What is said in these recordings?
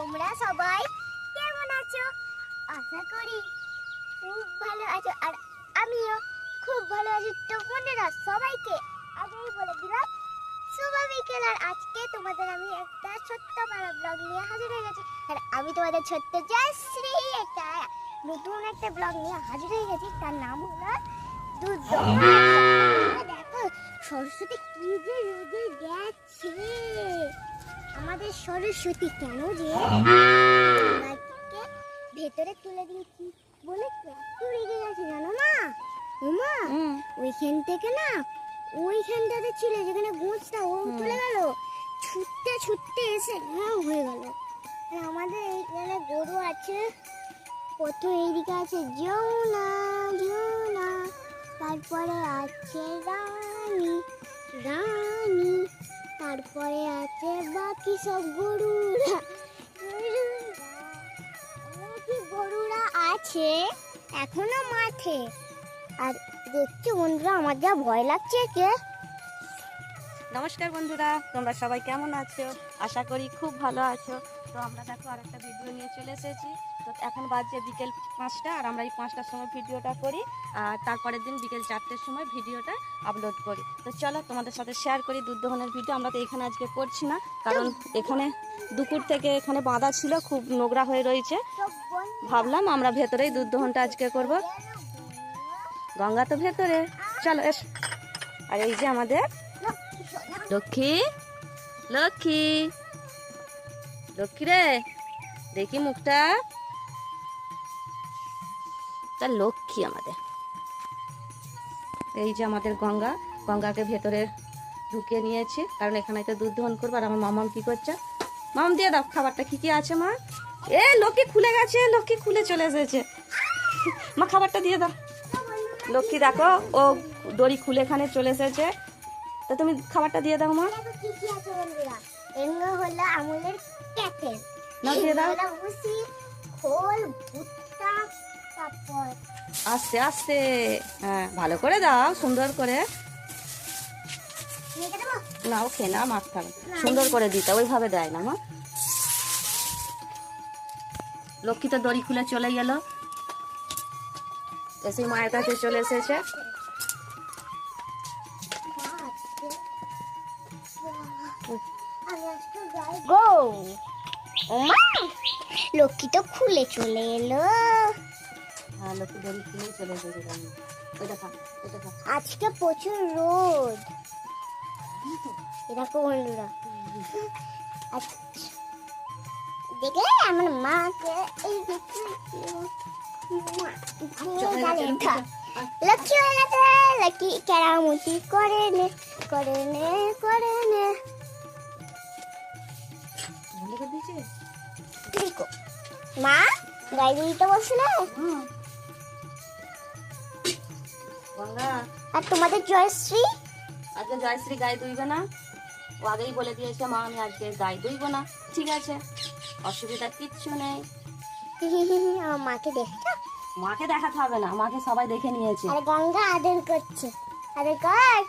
তোমরা সবাই কেমন আছো? আশা করি খুব ভালো আছো, আর আমিও খুব ভালো আছি। তো বন্ধুরা, সবাইকে আগেই বলে দিলাম শুভ বিকেল। আর আজকে তোমাদের আমি একটা ছোট্ট পাড়া ব্লগ নিয়ে হাজির হয়ে গেছি। আর আমি তোমাদের ছোট্ট জয়শ্রী একটা নতুন একটা ব্লগ নিয়ে হাজির হয়ে গেছি। তার নাম হলো দুধ। দেখো সরস্বতী কি যে রোদে গেছে। আমাদের সরস্বতী কেন যে গাছকে ভেতরে তুলে দিয়েছি বলে একটু রেগে গেছে জানো মা? ওমা ওইখান থেকে না, ওইখানটাতে ছিল যেখানে গোঁচটা, ও তুলে গেল ছুটতে ছুটতে এসে হয়ে গেল। আর আমাদের এইখানে গরু আছে কত, এইদিকে আছে যমুনা যমুনা, তারপরে আছে রানী রানী, তারপরে আছে বাকি সব গরুরা গরুরা আছে এখনো মাঠে। আর দেখছি বন্ধুরা, আমার যা ভয় লাগছে। কে নমস্কার বন্ধুরা, তোমরা সবাই কেমন আছো? আশা করি খুব ভালো আছো। তো আমরা দেখো আর একটা ভিডিও নিয়ে চলে এসেছি। তো এখন বাজছে বিকেল 5টা, আর আমরা এই 5টার সময় ভিডিওটা করি, আর তারপরের দিন বিকেল 4টের সময় ভিডিওটা আপলোড করি। তো চলো তোমাদের সাথে শেয়ার করি দুধ দোহনের ভিডিও। আমরা তো এখানে আজকে করছি না, কারণ এখানে দুপুর থেকে এখানে বাঁধা ছিল, খুব নোংরা হয়ে রয়েছে। ভাবলাম আমরা ভেতরেই দুধ দোহনটা আজকে করব। গঙ্গা তো ভেতরে, চলো এস। আর এই যে আমাদের লক্ষ্মী লক্ষ্মী লক্ষ্মী রে, দেখি মুখটা, তার লক্ষ্মী আমাদের। এই যে আমাদের গঙ্গা, গঙ্গাকে ভেতরে ঢুকিয়ে নিয়েছি, কারণ এখানে তো দুধ দহন করবো। আর আমার মামাম কি করছে? মাম দিয়ে দাও খাবারটা, কি কি আছে মা? এ লক্ষ্মী খুলে গেছে, লক্ষ্মী খুলে চলে এসেছে। মা খাবারটা দিয়ে দাও। লক্ষ্মী দেখো, ও দড়ি খুলে এখানে চলে এসেছে। তো তুমি খাবারটা দিয়ে দাও মা। কি কি আছে বন্ধুরা? এগুলো হলো আমুলের প্যাকেট, না দিয়ে দাও। ভুসি, খোল, ভুট্টা, তারপর আস্তে আস্তে, হ্যাঁ ভালো করে দাও, সুন্দর করে। না ও খেয়ে না, মাছ খাবে, সুন্দর করে দিতে, ওইভাবে দেয় না মা। লক্ষ্মী তো দড়ি খুলে চলে গেল, এসে মায়ের কাছে চলে এসেছে। লক্ষ্মী তো খুলে চলে এলো। হ্যাঁ লক্ষ্মী দড়ি খুলে চলে এসেছে। আজকে প্রচুর রোদ, এরকম বন্ধুরা। দেখলে আমার মাকে এই লক্ষ্মী হয়ে গেছে। লক্ষ্মী কেরামতি করে নে করে নে করে নে। মা গাড়ি দিতে বলছিল। আর তোমাদের জয়শ্রী? আজকে জয়শ্রী গায়ে দুইবে না, ও আগেই বলে দিয়েছে মা আমি আজকে গায়ে দুইব না। ঠিক আছে, অসুবিধা কিচ্ছু নেই। আমার মাকে দেখছো? মাকে দেখাতে হবে না, মাকে সবাই দেখে নিয়েছে। আর গঙ্গা আদর করছে, আদর কর।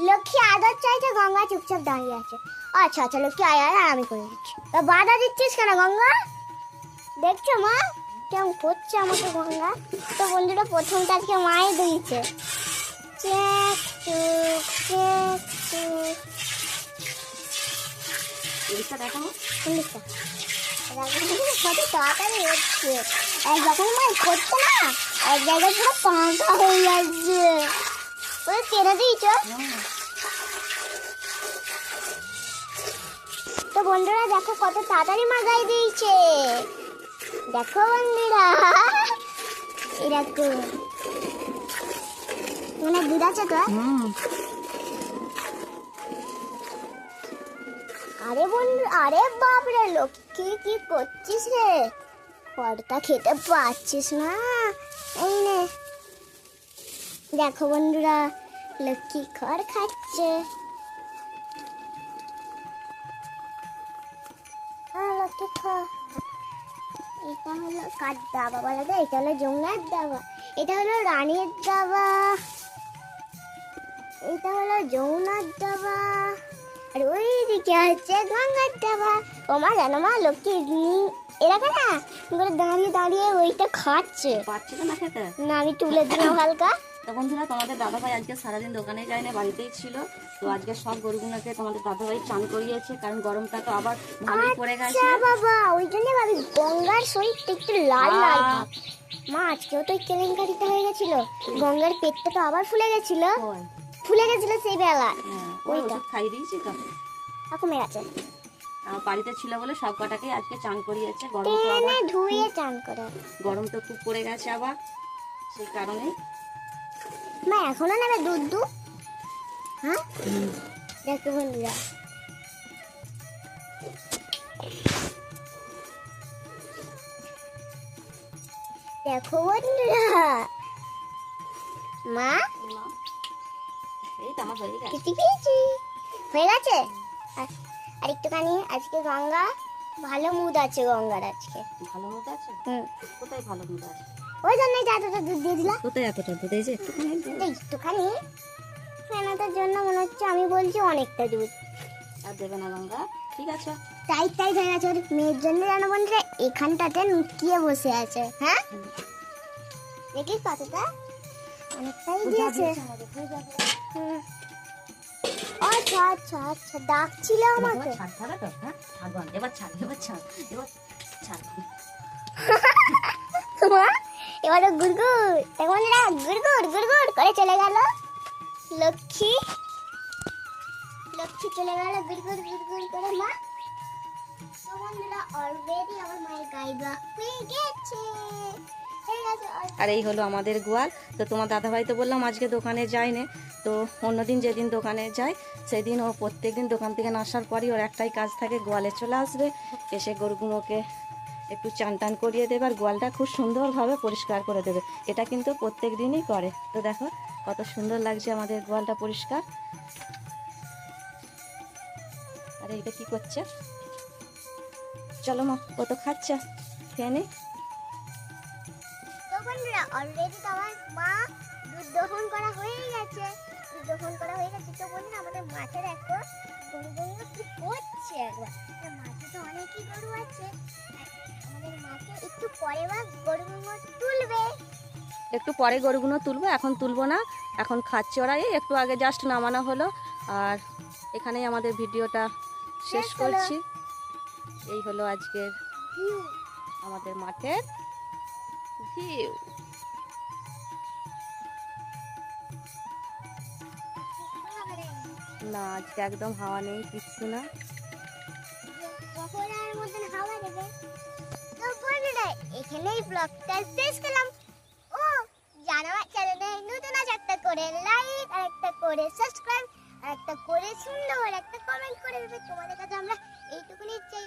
লক্ষ্মী আদর চাইছে, গঙ্গা চুপচাপ দাঁড়িয়ে আছে। আচ্ছা আচ্ছা লক্ষ্মী আয় আয়, আমি করে দিচ্ছি। বাধা দিচ্ছিস কেন গঙ্গা? দেখছো মা কেমন করছে আমাকে গঙ্গা? তো বন্ধুরা, প্রথমটা আজকে মায়ে দিয়েছে। চেক চুক চেক চুক। জিনিসটা দেখাবো, কত তাড়াতাড়ি হচ্ছে। আর যখন মাই করছে না, এক জায়গায় পুরো পাঁকা হয়ে যাচ্ছে। ওই টেনে দিয়েছ। তো বন্ধুরা দেখো কত তাড়াতাড়ি মা গায়ে দিয়েছে। দেখো বন্ধুরা, এরকম মানে দুধ আছে তো। আরে বন্ধু, আরে বাপরে লক্ষ্মী কি করছিস রে? খড়টা খেতে পাচ্ছিস না? এই নে দেখো বন্ধুরা, লক্ষ্মী খড় খাচ্ছে। লক্ষ্মী খা। এটা হলো কার দাবা বলা যায়? এটা হলো যমুনার দাবা, এটা হলো রানীর দাবা, এটা হলো যমুনার দাবা, আর ওইদিকে হচ্ছে গঙ্গার ডাবা। ও মা জানো মা লক্ষ্মী এলাকা না করে দাঁড়িয়ে দাঁড়িয়ে ওইটা খাচ্ছে। পারছিল না খেতে। না আমি তুলে দিলাম হালকা। তো বন্ধুরা তোমাদের দাদাভাই আজকে সারাদিন দোকানে যায় না, বাড়িতেই ছিল। তো আজকে সব গরুগুলোকে তোমাদের দাদাভাই চান করিয়েছে, কারণ গরমটা তো আবার ভালোই পড়ে গেছে। আচ্ছা বাবা ওই জন্য ভাবি গঙ্গার শরীরটা একটু লাল লাল ভাব। মা আজকেও তো কেলেঙ্কারিটা হয়ে গেছিল, গঙ্গার পেটটা তো আবার ফুলে গেছিল। ওই, ফুলে গেছিল সেই বেলা। হ্যাঁ, ওই ওইটা। ওষুধ খাইয়ে দিয়েছি তো। কমে গেছে। বাড়িতে ছিল বলে সব কটাকে আজকে চান করিয়েছে। গরম তো টেনে আবার ধুয়ে চান করে। গরম তো খুব পড়ে গেছে আবার, সেই কারণে। মা এখনো নেবে দুধ দুধ? হ্যাঁ দেখো বন্ধুরা, দেখো বন্ধুরা, মা এই তো আমার হয়ে গেছে। কিছু খেয়েছি হয়ে গেছে। আর একটুখানি আজকে গঙ্গা ভালো মুড আছে গঙ্গার আজকে। ভালো মতো আছে? কোথায় ভালো মতো আছে? ওই জন্যই যা এতটা দুধ দিয়ে দিলাম। কোথায় এতটা দুধ? এই যে একটুখানি। একটুখানি ফেনাটার জন্য মনে হচ্ছে আমি বলছি অনেকটা দুধ। আর দেবে না গঙ্গা? ঠিক আছে। টাইট টাইট হয়ে গেছে ওর মেয়ের জন্য, জানো বন্ধুরা এখানটাতে লুকিয়ে বসে আছে। হ্যাঁ দেখিস কতটা অনেকটাই দিয়েছে। হুম। আচ্ছা আচ্ছা আচ্ছা ডাকছিল আমাকে। ছাড় ছাড়া তো, হ্যাঁ ছাড় বল, এবার ছাড়, এবার ছাড়, এবার ছাড়। এবার গুড়গুড় দেখো বন্ধুরা, গুড়গুড় গুড়গুড় করে চলে গেল লক্ষ্মী। লক্ষ্মী চলে গেল গুড়গুড় গুড়গুড় করে। মা তো বন্ধুরা অলরেডি আমার মায়ের গায়ে ব্লক হয়ে গেছে। ঠিক আছে আর এই হলো আমাদের গোয়াল। তো তোমার দাদাভাই তো বললাম আজকে দোকানে যায় না। তো অন্যদিন যেদিন দোকানে যায় সেদিন ও প্রত্যেকদিন দোকান থেকে আসার পরই ওর একটাই কাজ থাকে, গোয়ালে চলে আসবে, এসে গরুগুলোকে একটু চান টান করিয়ে দেবে আর গোয়ালটা খুব সুন্দরভাবে পরিষ্কার করে দেবে। এটা কিন্তু প্রত্যেক দিনই করে। তো দেখো কত সুন্দর লাগছে আমাদের গোয়ালটা পরিষ্কার। আরে এটা কি করছে? চলো মা, ও তো খাচ্ছে, খেয়ে নে। তো বন্ধুরা অলরেডি তো আমার মা দুধ দহন করা হয়ে গেছে। দুধ দহন করা হয়ে গেছে। তো বন্ধুরা আমাদের মাঠের একটা গরুগুলো কি করছে একবার। মাঠে তো অনেকই গরু আছে, আমাদের মাঠে একটু পরে বা গরুগুলো তুলবে। একটু পরে গরুগুলো তুলবো, এখন তুলবো না, এখন খাচ্ছে ওরা। এই একটু আগে জাস্ট নামানো হলো। আর এখানেই আমাদের ভিডিওটা শেষ করছি। এই হলো আজকের ভিউ। আমাদের মাঠের ভিউ। না আজকে একদম হাওয়া নেই, কিচ্ছু না। বকরার মতন হাওয়া দেবে। তো বন্ধুরা এখানেই ব্লগটা শেষ করলাম। ও যারা আমার চ্যানেলে নতুন আছে একটা করে লাইক আর একটা করে সাবস্ক্রাইব আর একটা করে সুন্দর একটা কমেন্ট করে দেবে। তোমাদের কাছে আমরা এইটুকুনি চাই।